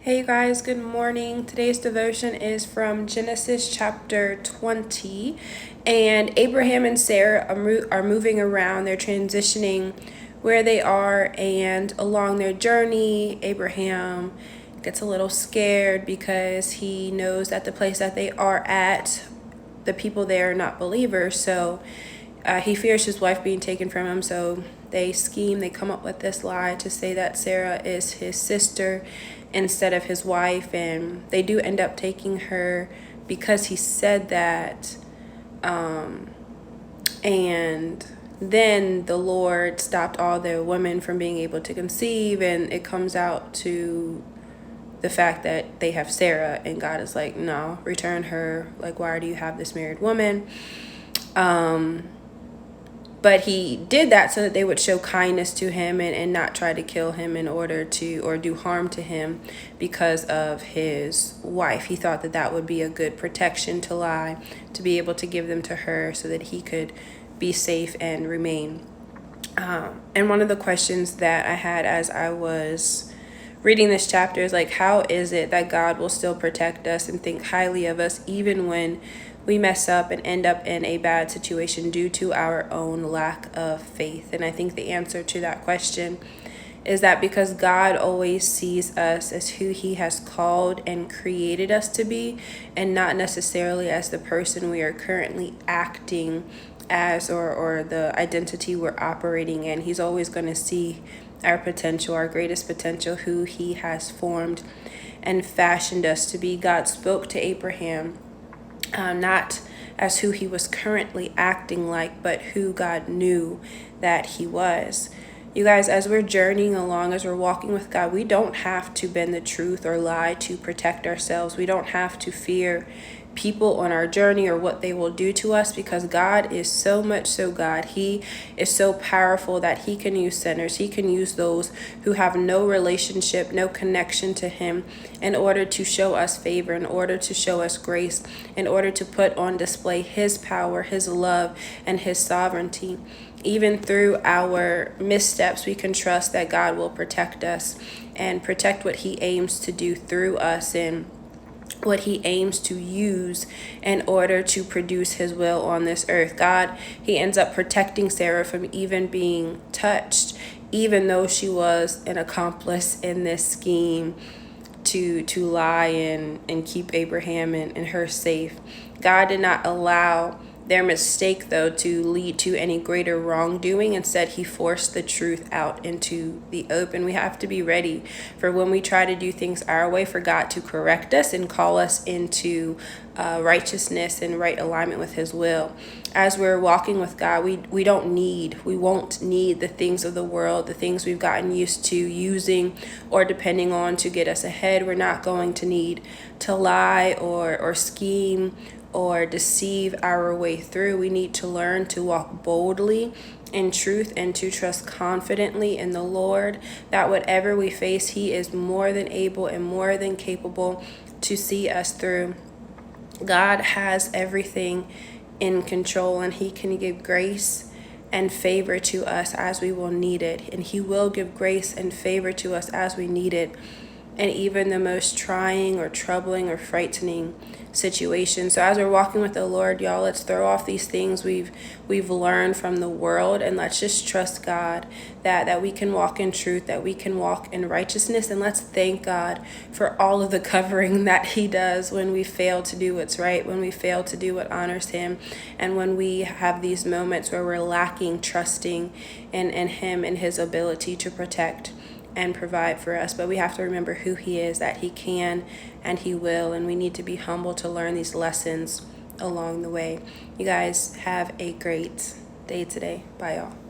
Hey you guys, good morning. Today's devotion is from Genesis chapter 20. And Abraham and Sarah are moving around. They're transitioning where they are. And along their journey, Abraham gets a little scared because he knows that the place that they are at, the people there are not believers. So he fears his wife being taken from him. So they come up with this lie to say that Sarah is his sister instead of his wife, and they do end up taking her because he said that. And then the Lord stopped all the women from being able to conceive, and it comes out to the fact that they have Sarah, and God is like, no, return her. Like, why do you have this married woman? But he did that so that they would show kindness to him and not try to kill him in order to, or do harm to him because of his wife. He thought that that would be a good protection to lie, to be able to give them to her so that he could be safe and remain. And one of the questions that I had as I was reading this chapter is like, how is it that God will still protect us and think highly of us even when we mess up and end up in a bad situation due to our own lack of faith? And I think the answer to that question is that because God always sees us as who he has called and created us to be, and not necessarily as the person we are currently acting as, or the identity we're operating in. He's always going to see our potential, our greatest potential, who he has formed and fashioned us to be. God spoke to Abraham not as who he was currently acting like, but who God knew that he was. You guys, as we're journeying along, as we're walking with God, we don't have to bend the truth or lie to protect ourselves. We don't have to fear people on our journey or what they will do to us, because God is so much so God. He is so powerful that he can use sinners. He can use those who have no relationship, no connection to him, in order to show us favor, in order to show us grace, in order to put on display his power, his love, and his sovereignty. Even through our missteps, we can trust that God will protect us and protect what he aims to do through us, and what he aims to use in order to produce his will on this earth. God, he ends up protecting Sarah from even being touched, even though she was an accomplice in this scheme to lie and keep Abraham and her safe. God did not allow their mistake, though, to lead to any greater wrongdoing. Instead, he forced the truth out into the open. We have to be ready for when we try to do things our way, for God to correct us and call us into righteousness and right alignment with his will. As we're walking with God, we won't need the things of the world, the things we've gotten used to using or depending on to get us ahead. We're not going to need to lie or scheme or deceive our way through. We need to learn to walk boldly in truth and to trust confidently in the Lord, that whatever we face, he is more than able and more than capable to see us through. God has everything in control, and he can give grace and favor to us as we will need it. And he will give grace and favor to us as we need it, and even the most trying or troubling or frightening situation. So as we're walking with the Lord, y'all, let's throw off these things we've learned from the world, and let's just trust God that we can walk in truth, that we can walk in righteousness. And let's thank God for all of the covering that he does when we fail to do what's right, when we fail to do what honors him, and when we have these moments where we're lacking trusting in him and his ability to protect and provide for us. But we have to remember who he is, that he can and he will, and we need to be humble to learn these lessons along the way. You guys have a great day today. Bye, y'all.